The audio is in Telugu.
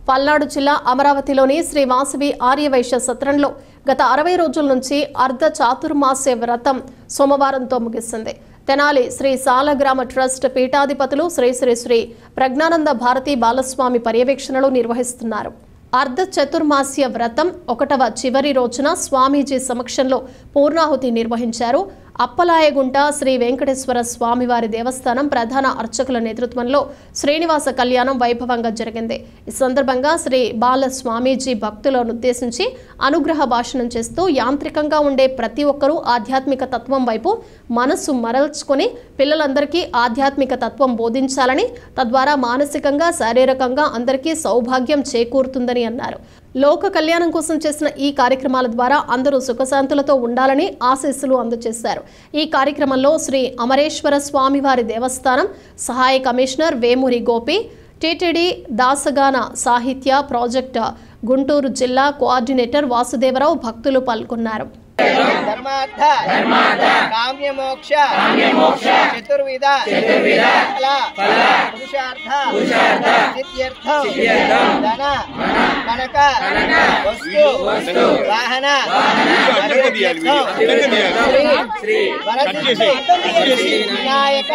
పల్నాడు జిల్లా అమరావతిలోని శ్రీ వాసవి ఆర్యవైశ్య సత్రంలో గత 60 రోజుల నుంచి అర్ధ చాతుర్మాస్య వ్రతం సోమవారంతో ముగిసింది. తెనాలి శ్రీ సాలగ్రామ ట్రస్ట్ పీఠాధిపతులు శ్రీ శ్రీ శ్రీ ప్రజ్ఞానంద భారతి బాలస్వామి పర్యవేక్షణలో నిర్వహిస్తున్నారు. అర్ధ చతుర్మాస్య వ్రతం 1వ చివరి రోజున స్వామీజీ సమక్షంలో పూర్ణాహుతి నిర్వహించారు. అప్పలాయగుంట శ్రీ వెంకటేశ్వర స్వామివారి దేవస్థానం ప్రధాన అర్చకుల నేతృత్వంలో శ్రీనివాస కళ్యాణం వైభవంగా జరిగింది. ఈ సందర్భంగా శ్రీ బాల స్వామీజీ భక్తులను ఉద్దేశించి అనుగ్రహ భాషణం చేస్తూ యాంత్రికంగా ఉండే ప్రతి ఒక్కరూ ఆధ్యాత్మిక తత్వం వైపు మనస్సు మరల్చుకొని పిల్లలందరికీ ఆధ్యాత్మిక తత్వం బోధించాలని, తద్వారా మానసికంగా శారీరకంగా అందరికీ సౌభాగ్యం చేకూరుతుందని అన్నారు. లోక కళ్యాణం కోసం చేసిన ఈ కార్యక్రమాల ద్వారా అందరూ సుఖశాంతులతో ఉండాలని ఆశీస్సులు అందజేశారు. ఈ కార్యక్రమంలో శ్రీ అమరేశ్వర స్వామివారి దేవస్థానం సహాయ కమిషనర్ వేమూరి గోపి, టీటీడీ దాసగాన సాహిత్య ప్రాజెక్టు గుంటూరు జిల్లా కోఆర్డినేటర్ వాసుదేవరావు భక్తులు పాల్గొన్నారు. धर्मार्थ काम्य मोक्ष चतुर्विध फल पुरुषार्थ सिद्ध्यर्थम धन कनक वस्तु वाहन श्री वरसिद्धि विनायक